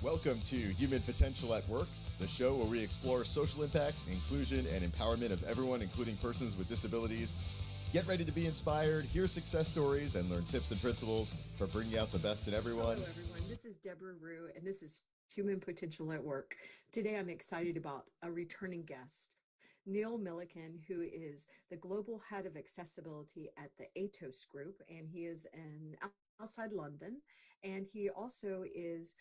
Welcome to Human Potential at Work, the show where we explore social impact, inclusion, and empowerment of everyone, including persons with disabilities. Get ready to be inspired, hear success stories, and learn tips and principles for bringing out the best in everyone. Hello, everyone. This is Debra, and this is Human Potential at Work. Today, I'm excited about a returning guest, Milliken, who is the Global Head of Accessibility at the Atos Group, and he is outside London, and he also is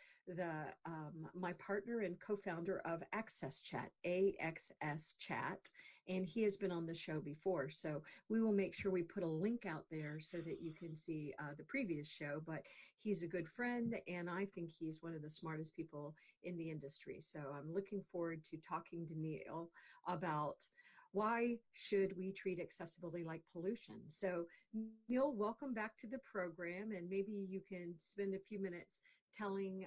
my partner and co-founder of AXSChat, AXSChat, and he has been on the show before. So we will make sure we put a link out there so that you can see the previous show. But he's a good friend, and I think he's one of the smartest people in the industry. So I'm looking forward to talking to Neil about why should we treat accessibility like pollution? So Neil, welcome back to the program, and maybe you can spend a few minutes telling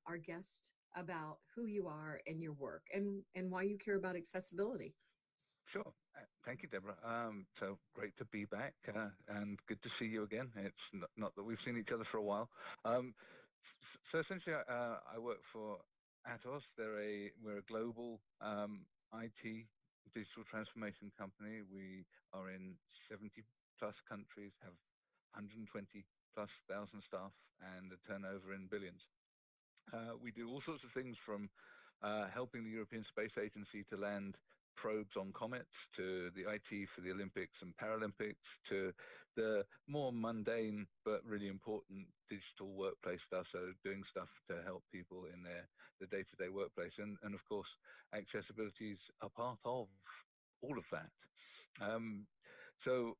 our guest about who you are and your work and why you care about accessibility. Sure. Thank you, Debra. So great to be back and good to see you again. It's not that we've seen each other for a while. So essentially, I work for Atos. We're a global IT digital transformation company. We are in 70 plus countries, have 120 plus thousand staff, and a turnover in billions. We do all sorts of things from helping the European Space Agency to land probes on comets, to the IT for the Olympics and Paralympics, to the more mundane but really important digital workplace stuff, so doing stuff to help people in the day-to-day workplace. And of course, accessibility is a part of all of that. So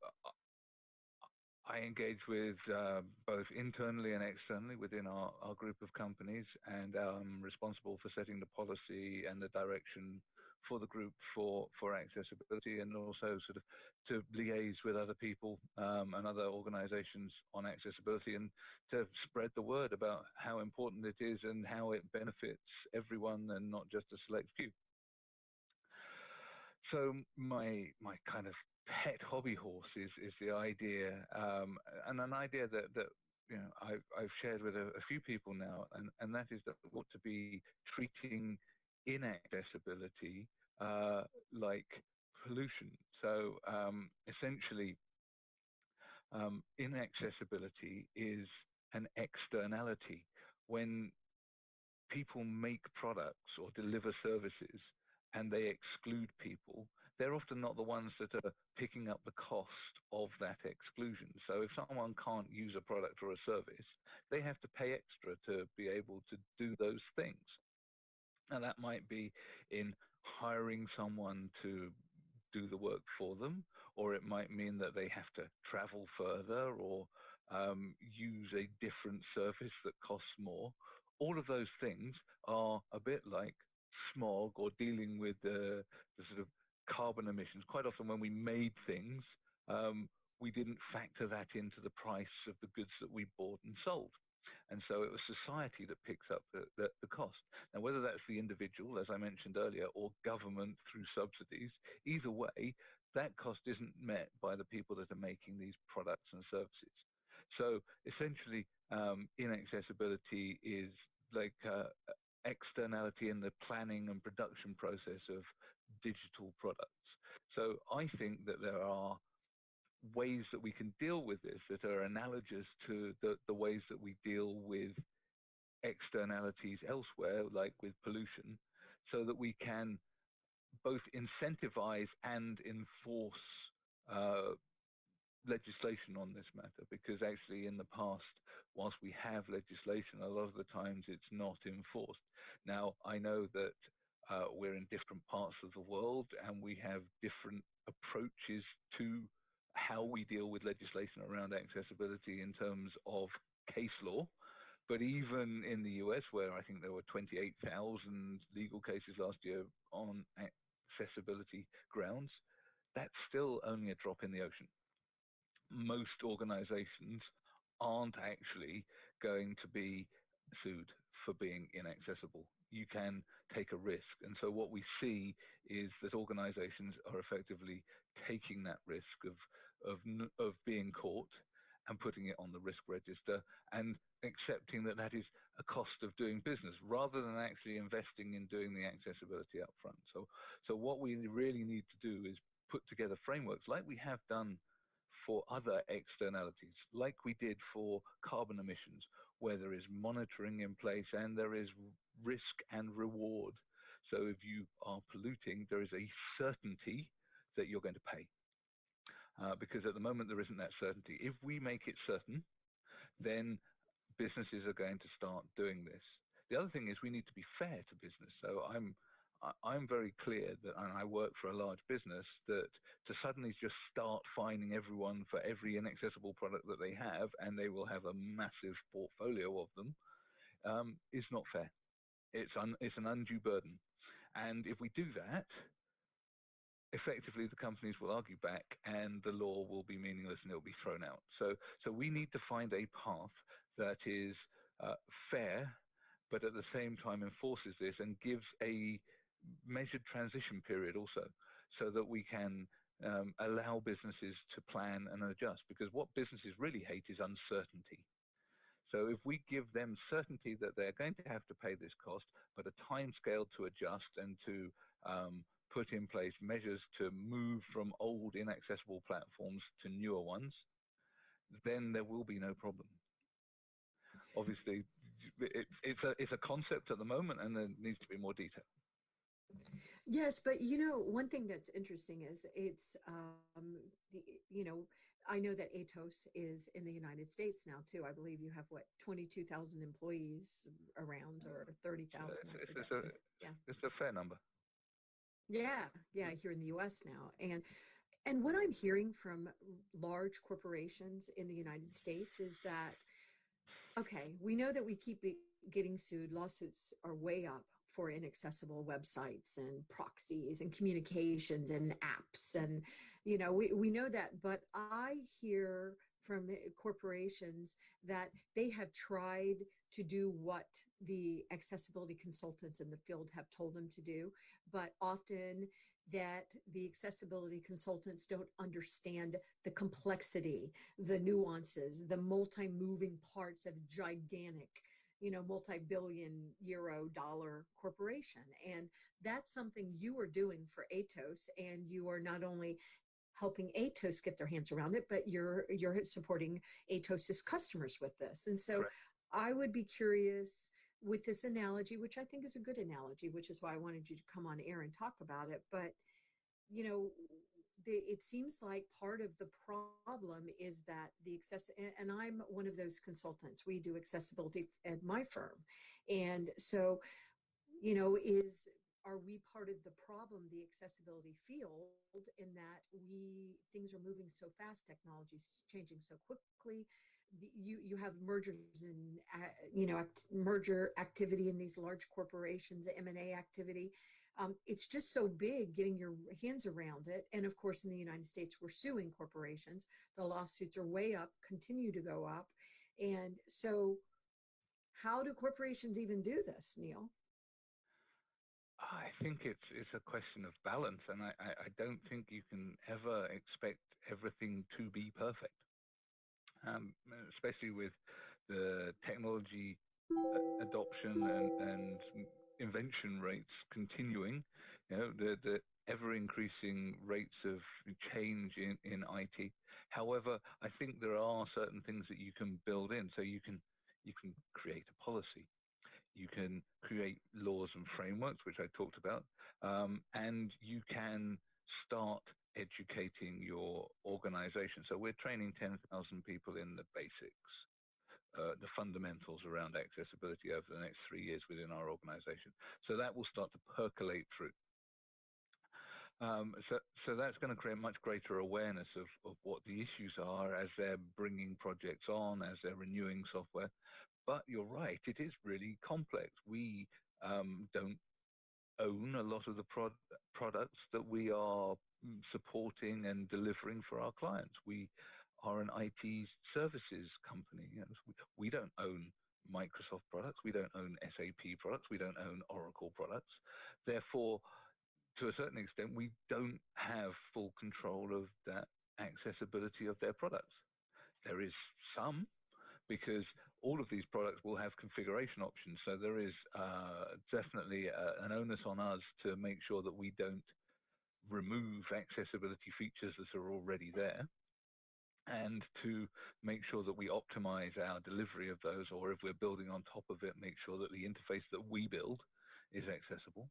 I engage with both internally and externally within our group of companies, and I'm responsible for setting the policy and the direction for the group for accessibility, and also sort of to liaise with other people and other organizations on accessibility, and to spread the word about how important it is and how it benefits everyone and not just a select few. So my kind of pet hobby horse is the idea, and an idea that you know I've shared with a few people now, and that is that we ought to be treating inaccessibility like pollution. So essentially, inaccessibility is an externality. When people make products or deliver services and they exclude people, they're often not the ones that are picking up the cost of that exclusion. So if someone can't use a product or a service, they have to pay extra to be able to do those things. And that might be in hiring someone to do the work for them, or it might mean that they have to travel further or use a different service that costs more. All of those things are a bit like smog or dealing with the sort of carbon emissions. Quite often when we made things, we didn't factor that into the price of the goods that we bought and sold. And so it was society that picks up the cost. Now, whether that's the individual, as I mentioned earlier, or government through subsidies, either way, that cost isn't met by the people that are making these products and services. So essentially, inaccessibility is like externality in the planning and production process of digital products. So I think that there are ways that we can deal with this that are analogous to the ways that we deal with externalities elsewhere, like with pollution, so that we can both incentivize and enforce legislation on this matter. Because actually in the past, whilst we have legislation, a lot of the times it's not enforced. Now, I know that we're in different parts of the world and we have different approaches to how we deal with legislation around accessibility in terms of case law. But even in the US, where I think there were 28,000 legal cases last year on accessibility grounds, that's still only a drop in the ocean. Most organizations aren't actually going to be sued for being inaccessible. You can take a risk. And so what we see is that organizations are effectively taking that risk of being caught and putting it on the risk register and accepting that that is a cost of doing business rather than actually investing in doing the accessibility up front. So what we really need to do is put together frameworks like we have done for other externalities, like we did for carbon emissions, where there is monitoring in place and there is risk and reward. So if you are polluting, there is a certainty that you're going to pay. Because at the moment there isn't that certainty. If we make it certain, then businesses are going to start doing this. The other thing is we need to be fair to business. So I'm very clear that, and I work for a large business, that to suddenly just start fining everyone for every inaccessible product that they have, and they will have a massive portfolio of them, is not fair. It's an undue burden. And if we do that, effectively the companies will argue back and the law will be meaningless and it will be thrown out. So we need to find a path that is fair, but at the same time enforces this and gives a measured transition period also, so that we can allow businesses to plan and adjust, because what businesses really hate is uncertainty. So if we give them certainty that they're going to have to pay this cost, but a time scale to adjust and to put in place measures to move from old inaccessible platforms to newer ones, then there will be no problem. Obviously, it's a concept at the moment, and there needs to be more detail. Yes, but one thing that's interesting is it's I know that Atos is in the United States now too. I believe you have 22,000 employees around, or 30,000. Yeah, it's a fair number. Yeah, here in the U.S. now, and what I'm hearing from large corporations in the United States is that, okay, we know that we keep getting sued. Lawsuits are way up for inaccessible websites and proxies and communications and apps. And, we know that, but I hear from corporations that they have tried to do what the accessibility consultants in the field have told them to do, but often that the accessibility consultants don't understand the complexity, the nuances, the multi-moving parts of gigantic, multi-billion euro-dollar corporation. And that's something you are doing for Atos, and you are not only helping Atos get their hands around it, but you're supporting Atos's customers with this. And so Correct. I would be curious with this analogy, which I think is a good analogy, which is why I wanted you to come on air and talk about it. But, it seems like part of the problem is that and I'm one of those consultants. We do accessibility at my firm. And so, are we part of the problem, the accessibility field, in that things are moving so fast, technology's changing so quickly. You have mergers and merger activity in these large corporations, M&A activity. It's just so big getting your hands around it. And of course, in the United States, we're suing corporations. The lawsuits are way up, continue to go up. And so how do corporations even do this, Neil? I think it's a question of balance, and I don't think you can ever expect everything to be perfect, especially with the technology adoption and invention rates continuing. The ever increasing rates of change in IT. However, I think there are certain things that you can build in. So you can create a policy. You can create laws and frameworks, which I talked about, and you can start educating your organization. So we're training 10,000 people in the basics, the fundamentals around accessibility over the next 3 years within our organization. So that will start to percolate through. So that's going to create much greater awareness of what the issues are as they're bringing projects on, as they're renewing software. But you're right, it is really complex. We don't own a lot of the products that we are supporting and delivering for our clients. We are an IT services company. We don't own Microsoft products. We don't own SAP products. We don't own Oracle products. Therefore, to a certain extent, we don't have full control of that accessibility of their products. There is some, because all of these products will have configuration options. So there is definitely an onus on us to make sure that we don't remove accessibility features that are already there, and to make sure that we optimize our delivery of those, or if we're building on top of it, make sure that the interface that we build is accessible.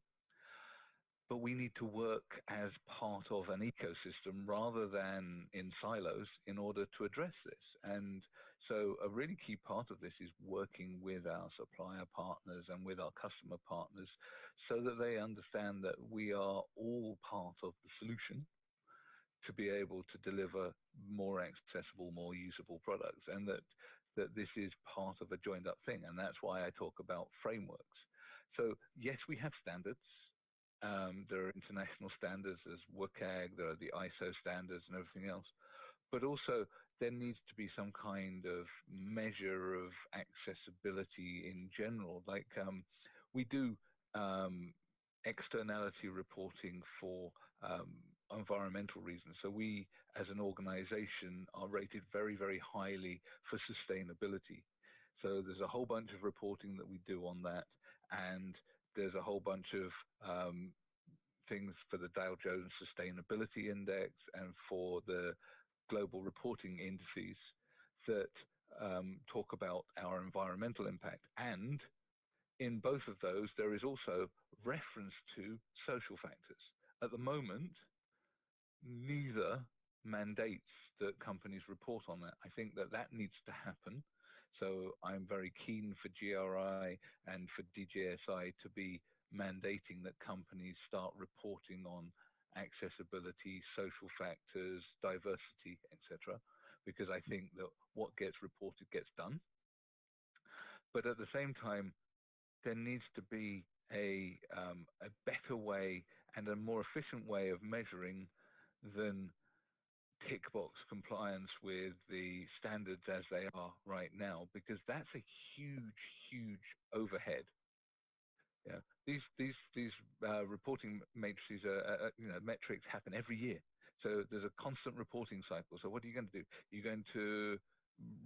But we need to work as part of an ecosystem rather than in silos in order to address this. And so a really key part of this is working with our supplier partners and with our customer partners so that they understand that we are all part of the solution to be able to deliver more accessible, more usable products, and that this is part of a joined up thing. And that's why I talk about frameworks. So yes, we have standards. There are international standards, there's WCAG, there are the ISO standards and everything else. But also there needs to be some kind of measure of accessibility in general. Like we do externality reporting for environmental reasons. So we, as an organization, are rated very, very highly for sustainability. So there's a whole bunch of reporting that we do on that, and there's a whole bunch of things for the Dow Jones Sustainability Index and for the global reporting indices that talk about our environmental impact. And in both of those, there is also reference to social factors. At the moment, neither mandates that companies report on that. I think that needs to happen. So I'm very keen for GRI and for DJSI to be mandating that companies start reporting on accessibility, social factors, diversity, etc., because I think that what gets reported gets done. But at the same time, there needs to be a better way and a more efficient way of measuring than tick box compliance with the standards as they are right now, because that's a huge, huge overhead. Yeah, these reporting matrices, metrics happen every year. So there's a constant reporting cycle. So what are you going to do? You're going to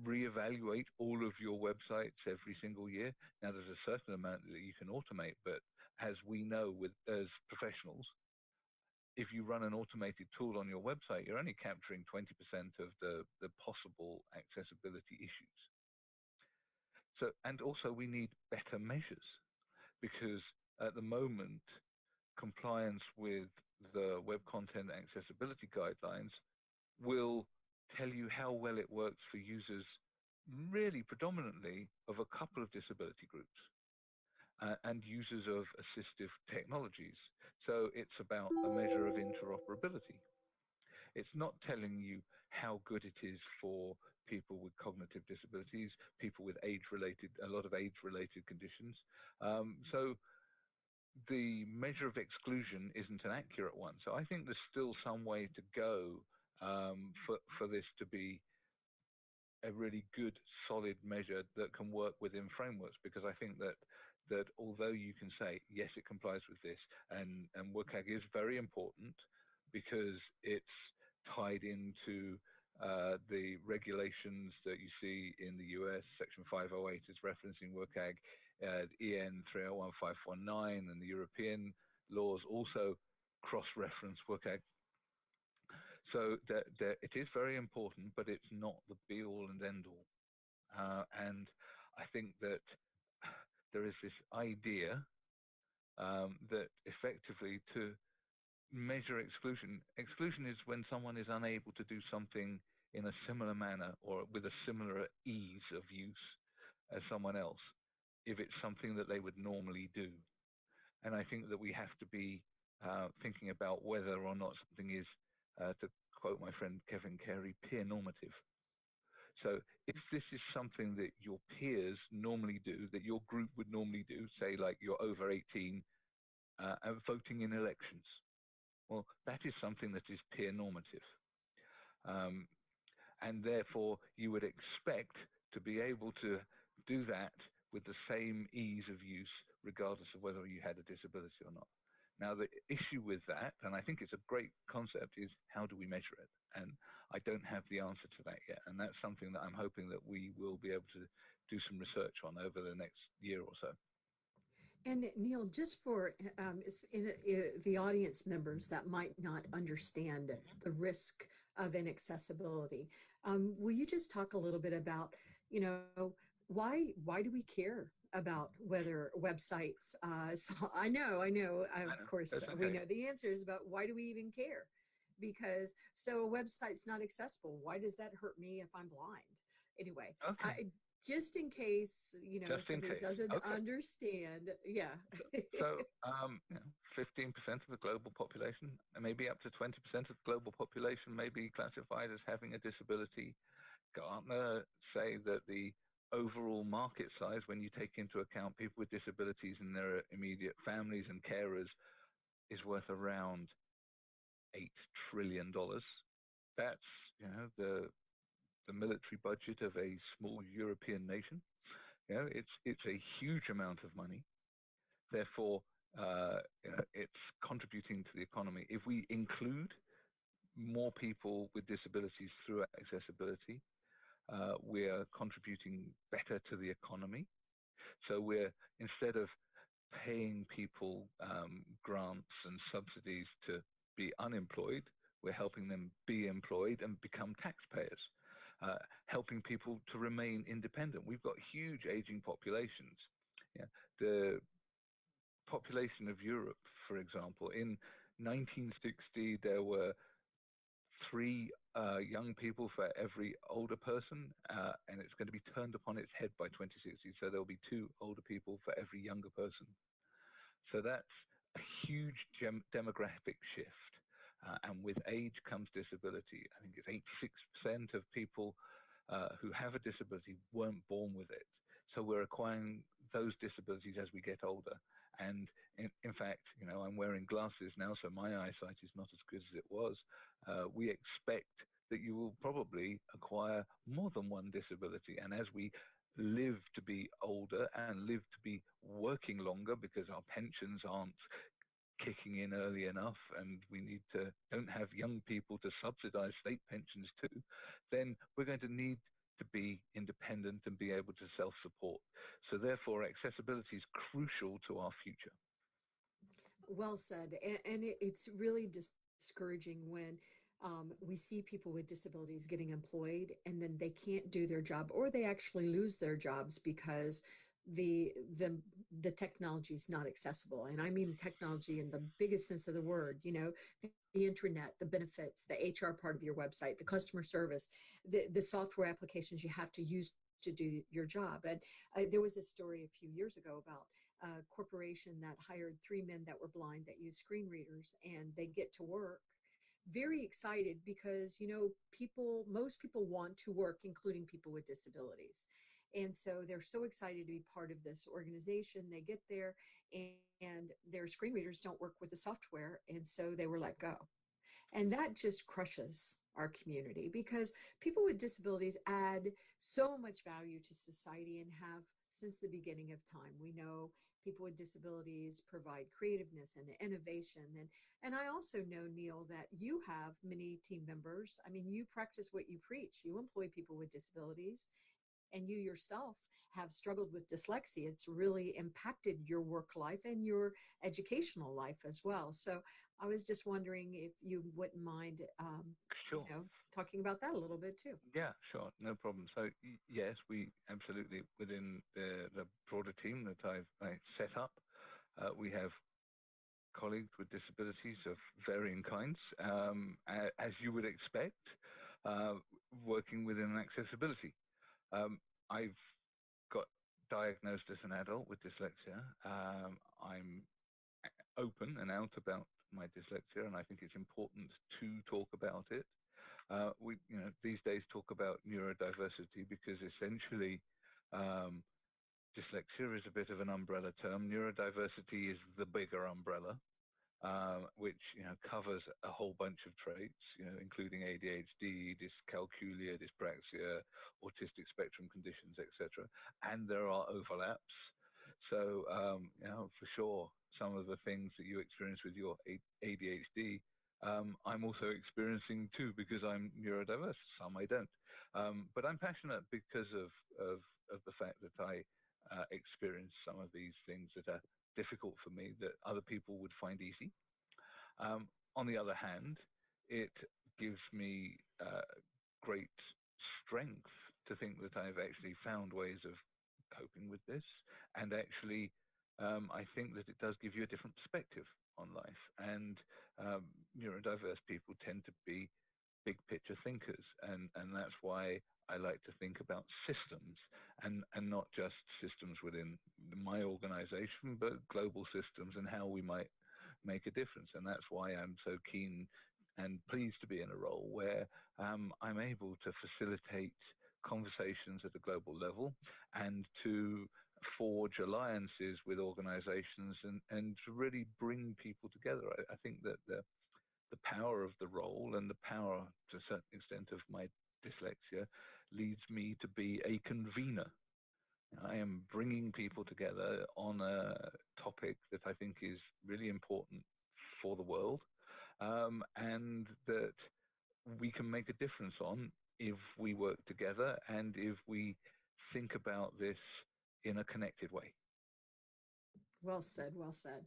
reevaluate all of your websites every single year. Now there's a certain amount that you can automate, but as we know as professionals, if you run an automated tool on your website, you're only capturing 20% of the possible accessibility issues. So, and also we need better measures, because at the moment, compliance with the Web Content Accessibility Guidelines will tell you how well it works for users, really predominantly of a couple of disability groups and users of assistive technologies. So it's about a measure of interoperability. It's not telling you how good it is for people with cognitive disabilities, people with a lot of age-related conditions. So the measure of exclusion isn't an accurate one. So I think there's still some way to go for this to be a really good, solid measure that can work within frameworks, because I think that although you can say, yes, it complies with this, and WCAG is very important because it's tied into the regulations that you see in the US. Section 508 is referencing WCAG, EN 301519, and the European laws also cross-reference WCAG. So it is very important, but it's not the be-all and end-all. And I think that there is this idea that effectively to measure exclusion is when someone is unable to do something in a similar manner or with a similar ease of use as someone else, if it's something that they would normally do. And I think that we have to be thinking about whether or not something is, to quote my friend Kevin Carey, peer normative. So if this is something that your peers normally do, that your group would normally do, say like you're over 18 and voting in elections, well, that is something that is peer normative. And therefore, you would expect to be able to do that with the same ease of use, regardless of whether you had a disability or not. Now, the issue with that, and I think it's a great concept, is how do we measure it? And I don't have the answer to that yet. And that's something that I'm hoping that we will be able to do some research on over the next year or so. And Neil, just for the audience members that might not understand the risk of inaccessibility, will you just talk a little bit about, why do we care about whether websites? So I know, of course, Okay. we know the answers, but why do we even care? Because so a website's not accessible. Why does that hurt me if I'm blind? Anyway, Okay. Just in case, somebody doesn't Okay. understand. Yeah. So, 15% of the global population, maybe up to 20% of the global population may be classified as having a disability. Gartner say that the overall market size, when you take into account people with disabilities and their immediate families and carers, is worth around $8 trillion. That's, the military budget of a small European nation. It's a huge amount of money. Therefore, it's contributing to the economy. If we include more people with disabilities through accessibility, we're contributing better to the economy. So we're, instead of paying people grants and subsidies to be unemployed, we're helping them be employed and become taxpayers. Helping people to remain independent. We've got huge aging populations. The population of Europe, for example, in 1960, there were 3 young people for every older person, and it's going to be turned upon its head by 2060. So there'll be 2 older people for every younger person. So that's a huge demographic shift. And with age comes disability. I think it's 86% of people who have a disability weren't born with it. So we're acquiring those disabilities as we get older. And in fact, I'm wearing glasses now, so my eyesight is not as good as it was. We expect that you will probably acquire more than one disability. And as we live to be older and live to be working longer because our pensions aren't kicking in early enough, and we don't have young people to subsidize state pensions too, then we're going to need to be independent and be able to self-support. So therefore, accessibility is crucial to our future. Well said. And it's really discouraging when we see people with disabilities getting employed and then they can't do their job, or they actually lose their jobs because the technology is not accessible. And I mean technology in the biggest sense of the word, the internet, the benefits, the HR part of your website, the customer service, the software applications you have to use to do your job. And there was a story a few years ago about a corporation that hired 3 men that were blind that use screen readers, and they get to work very excited because, most people want to work, including people with disabilities. And so they're so excited to be part of this organization. They get there and their screen readers don't work with the software. And so they were let go. And that just crushes our community because people with disabilities add so much value to society and have since the beginning of time. We know people with disabilities provide creativeness and innovation. And I also know, Neil, that you have many team members. I mean, you practice what you preach. You employ people with disabilities, and you yourself have struggled with dyslexia. It's really impacted your work life and your educational life as well. So I was just wondering if you wouldn't mind, Sure. talking about that a little bit too. Yeah, sure, no problem. So yes, we absolutely, within the broader team that I set up, we have colleagues with disabilities of varying kinds, as you would expect, working within accessibility. I've got diagnosed as an adult with dyslexia. I'm open and out about my dyslexia, and I think it's important to talk about it. We, these days talk about neurodiversity because essentially dyslexia is a bit of an umbrella term. Neurodiversity is the bigger umbrella, which covers a whole bunch of traits, including ADHD, dyscalculia, dyspraxia, autistic spectrum conditions, etc. And there are overlaps. So, for sure, some of the things that you experience with your ADHD, I'm also experiencing too, because I'm neurodiverse. Some I don't. But I'm passionate because of the fact that I experience some of these things that are difficult for me that other people would find easy. On the other hand, it gives me great strength to think that I've actually found ways of coping with this. And actually, I think that it does give you a different perspective on life. And neurodiverse people tend to be big picture thinkers. And that's why I like to think about systems and not just systems within my organization, but global systems and how we might make a difference. And that's why I'm so keen and pleased to be in a role where I'm able to facilitate conversations at a global level and to forge alliances with organizations and to really bring people together. I think that the power of the role and the power, to a certain extent, of my dyslexia leads me to be a convener. I am bringing people together on a topic that I think is really important for the world, and that we can make a difference on if we work together and if we think about this in a connected way. Well said, well said.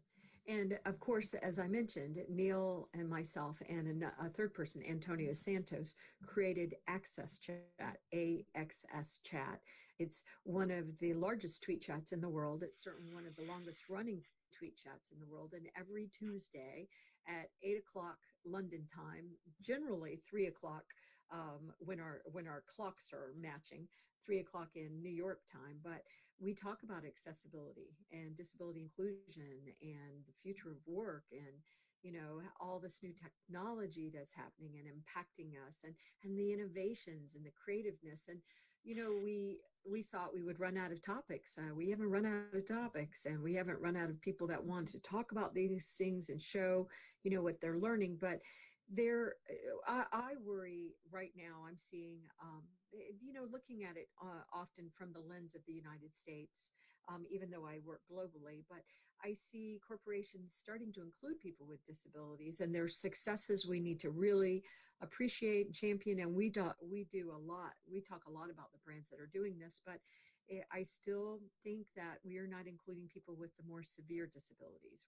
And of course, as I mentioned, Neil and myself and a third person, Antonio Santos, created AXS Chat, AXS Chat. It's one of the largest tweet chats in the world. It's certainly one of the longest running tweet chats in the world. And every Tuesday at 8 o'clock London time, generally 3 o'clock when our clocks are matching, 3 o'clock in New York time. But we talk about accessibility and disability inclusion and the future of work and all this new technology that's happening and impacting us and the innovations and the creativeness. And we thought we would run out of topics. We haven't run out of topics, and we haven't run out of people that want to talk about these things and show what they're learning. But I worry right now. I'm seeing looking at it often from the lens of the United States, even though I work globally, but I see corporations starting to include people with disabilities, and their successes we need to really appreciate and champion. And we do a lot. We talk a lot about the brands that are doing this, but I still think that we are not including people with the more severe disabilities.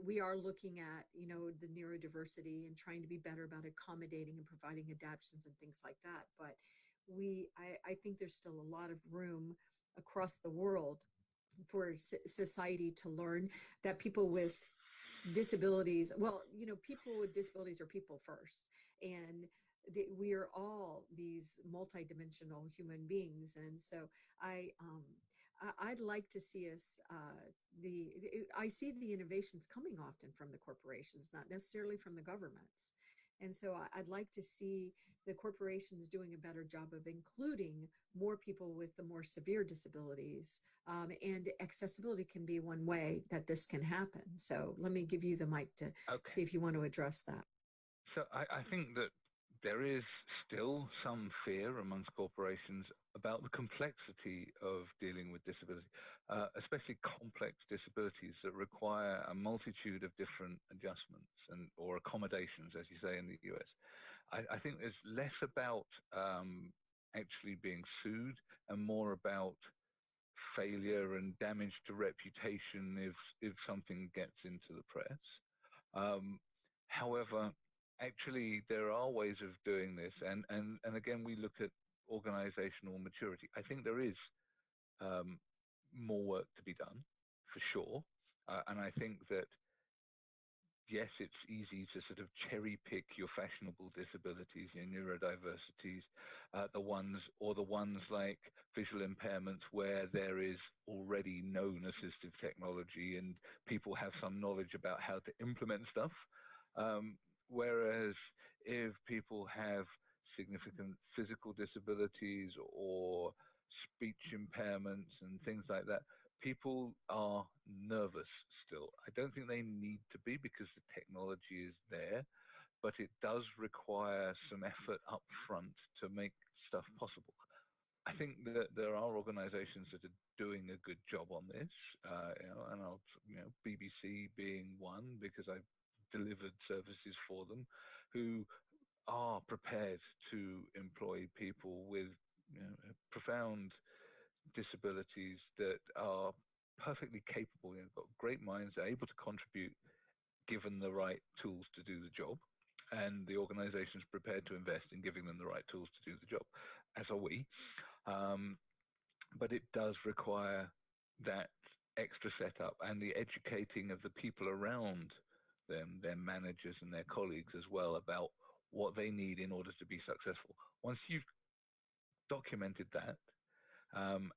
We are looking at, the neurodiversity and trying to be better about accommodating and providing adaptations and things like that. But I think there's still a lot of room across the world for society to learn that people with disabilities, people with disabilities are people first. And we are all these multidimensional human beings. And so I'd like to see us, I see the innovations coming often from the corporations, not necessarily from the governments. And so I'd like to see the corporations doing a better job of including more people with the more severe disabilities. And accessibility can be one way that this can happen. So let me give you the mic to see if you want to address that. So I think that there is still some fear amongst corporations about the complexity of dealing with disability, especially complex disabilities that require a multitude of different adjustments or accommodations, as you say in the US. I think there's less about actually being sued and more about failure and damage to reputation if something gets into the press. However, actually, there are ways of doing this, and again, we look at organizational maturity. I think there is more work to be done, for sure, and I think that, yes, it's easy to sort of cherry pick your fashionable disabilities, your neurodiversities, the ones like visual impairments where there is already known assistive technology and people have some knowledge about how to implement stuff. Whereas if people have significant physical disabilities or speech impairments and things like that, people are nervous still. I don't think they need to be because the technology is there, but it does require some effort up front to make stuff possible. I think that there are organizations that are doing a good job on this, and BBC being one, because I've delivered services for them, who are prepared to employ people with profound disabilities that are perfectly capable, got great minds, are able to contribute given the right tools to do the job. And the organization is prepared to invest in giving them the right tools to do the job, as are we. But it does require that extra setup and the educating of the people around them, their managers and their colleagues as well, about what they need in order to be successful. Once you've documented that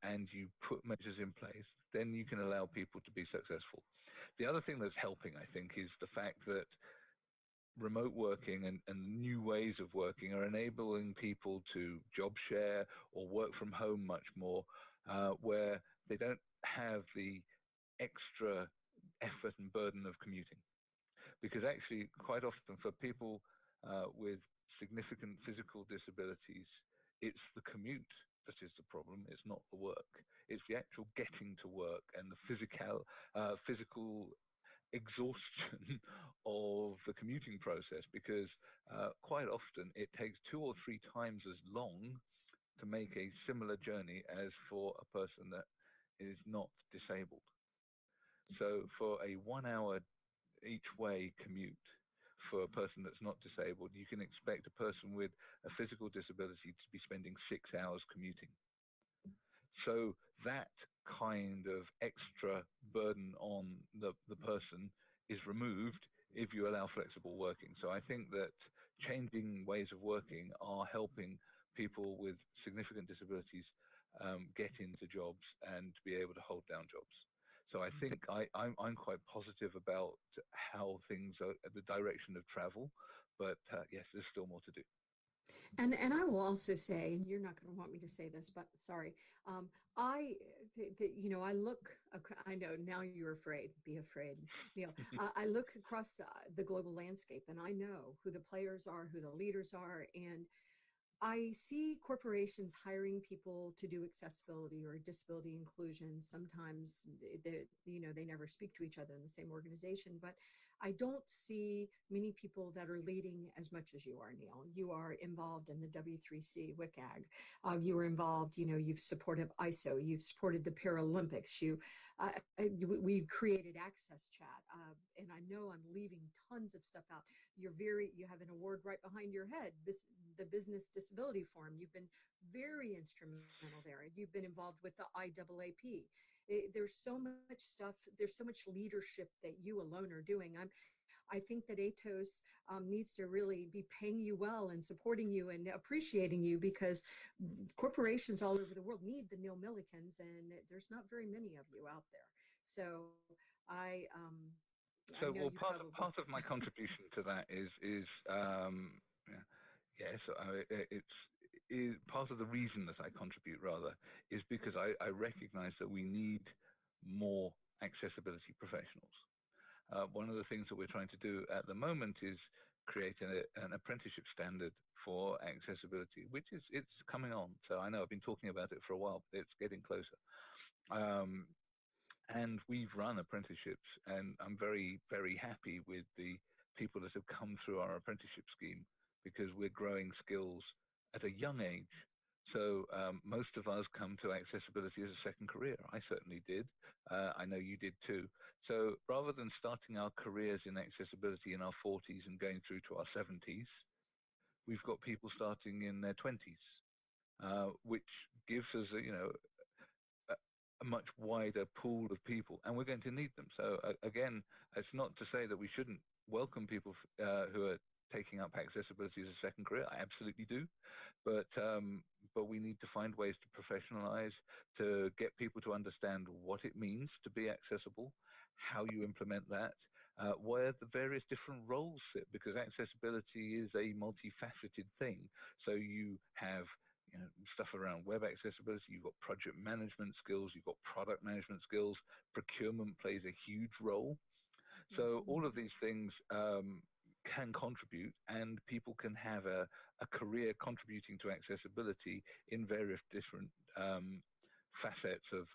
and you put measures in place, then you can allow people to be successful. The other thing that's helping, I think, is the fact that remote working and new ways of working are enabling people to job share or work from home much more, where they don't have the extra effort and burden of commuting. Because actually, quite often for people with significant physical disabilities, it's the commute that is the problem. It's not the work. It's the actual getting to work and the physical exhaustion of the commuting process, because quite often it takes 2 or 3 times as long to make a similar journey as for a person that is not disabled. So for a 1 hour each way commute for a person that's not disabled, you can expect a person with a physical disability to be spending 6 hours commuting. So that kind of extra burden on the person is removed if you allow flexible working. So I think that changing ways of working are helping people with significant disabilities get into jobs and be able to hold down jobs. So I think I'm quite positive about how things are, the direction of travel, but yes, there's still more to do. And I will also say, and you're not going to want me to say this, but sorry, I look, I know now you're afraid, be afraid, Neil. I look across the global landscape and I know who the players are, who the leaders are, and I see corporations hiring people to do accessibility or disability inclusion. Sometimes they never speak to each other in the same organization, but I don't see many people that are leading as much as you are, Neil. You are involved in the W3C WCAG. You were involved, you've supported ISO, you've supported the Paralympics. We created AXS Chat, and I know I'm leaving tons of stuff out. You have an award right behind your head, the Business Disability Forum. You've been very instrumental there. You've been involved with the IAAP. There's so much stuff. There's so much leadership that you alone are doing. I think that Atos needs to really be paying you well and supporting you and appreciating you, because corporations all over the world need the Neil Millikens, and there's not very many of you out there. So part of my contribution to that is part of the reason that I contribute rather is because I recognize that we need more accessibility professionals. One of the things that we're trying to do at the moment is create an apprenticeship standard for accessibility, which it's coming on. So I know I've been talking about it for a while, but it's getting closer. And we've run apprenticeships, and I'm very, very happy with the people that have come through our apprenticeship scheme, because we're growing skills at a young age. So most of us come to accessibility as a second career. I certainly did. I know you did too. So rather than starting our careers in accessibility in our 40s and going through to our 70s, we've got people starting in their 20s, which gives us a much wider pool of people, and we're going to need them. So again, it's not to say that we shouldn't welcome people who are taking up accessibility as a second career. I absolutely do, but we need to find ways to professionalize, to get people to understand what it means to be accessible, how you implement that, where the various different roles sit, because accessibility is a multifaceted thing. So you have stuff around web accessibility, you've got project management skills, you've got product management skills, procurement plays a huge role. So all of these things can contribute, and people can have a career contributing to accessibility in various different facets of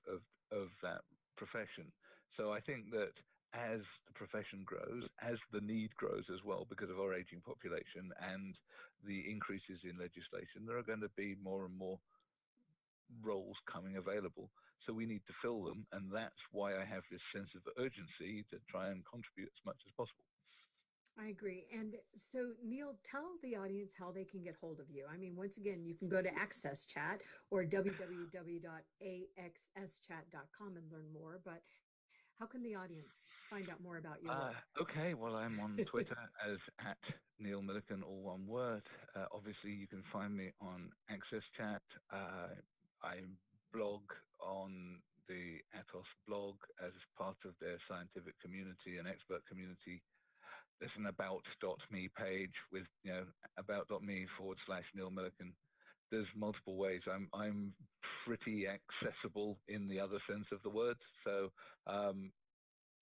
that profession. So I think that as the profession grows, as the need grows as well, because of our aging population and the increases in legislation, there are going to be more and more roles coming available. So we need to fill them, and that's why I have this sense of urgency to try and contribute as much as possible. I agree. And so, Neil, tell the audience how they can get hold of you. I mean, once again, you can go to AXS Chat or www.axschat.com and learn more. But how can the audience find out more about your work? Okay, well, I'm on Twitter as @Neil Milliken, all one word. Obviously, you can find me on AccessChat. I blog on the Atos blog as part of their scientific community and expert community. There's an about.me page with, about.me/Neil Milliken. There's multiple ways. I'm pretty accessible in the other sense of the word. So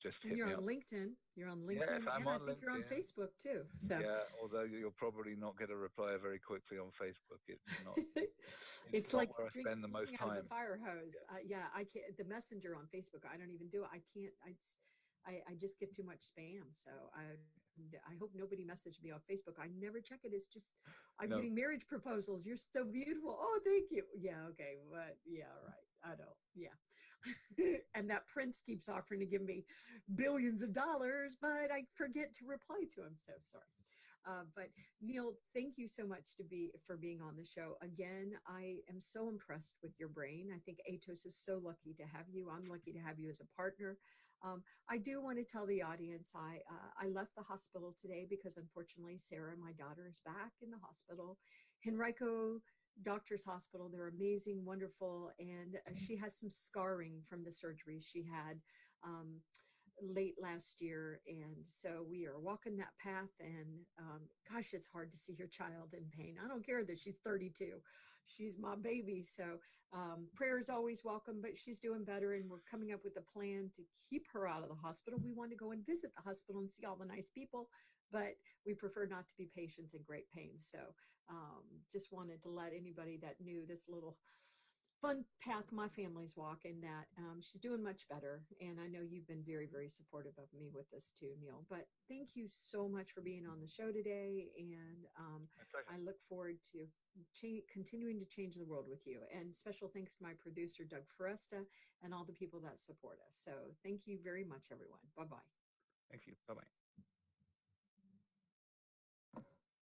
just hit you're me on up. LinkedIn. You're on LinkedIn, Yes, I'm and on I think LinkedIn. You're on Facebook too. So yeah, although you'll probably not get a reply very quickly on Facebook. It's not. it's not like where I spend the most out of time. a fire hose. I can't. The messenger on Facebook, I don't even do it. I can't. I just get too much spam. So I hope nobody messaged me on Facebook. I never check it. It's just I'm getting marriage proposals. You're so beautiful. Oh, thank you. Yeah, okay, but yeah, right. I don't. Yeah. And that prince keeps offering to give me billions of dollars, but I forget to reply to him. So sorry. But Neil, thank you so much for being on the show. Again, I am so impressed with your brain. I think Atos is so lucky to have you. I'm lucky to have you as a partner. I do want to tell the audience I left the hospital today because unfortunately Sarah, my daughter, is back in the hospital. Henrico Doctors Hospital. They're amazing, wonderful, and she has some scarring from the surgery she had late last year, and so we are walking that path. And gosh, it's hard to see your child in pain. I don't care that she's 32. She's my baby. So prayer is always welcome, but she's doing better, and we're coming up with a plan to keep her out of the hospital. We want to go and visit the hospital and see all the nice people, but we prefer not to be patients in great pain. So just wanted to let anybody that knew this little fun path my family's walking, that she's doing much better. And I know you've been very, very supportive of me with this too, Neil. But thank you so much for being on the show today. And I look forward to continuing to change the world with you. And special thanks to my producer, Doug Foresta, and all the people that support us. So thank you very much, everyone. Bye-bye. Thank you. Bye-bye.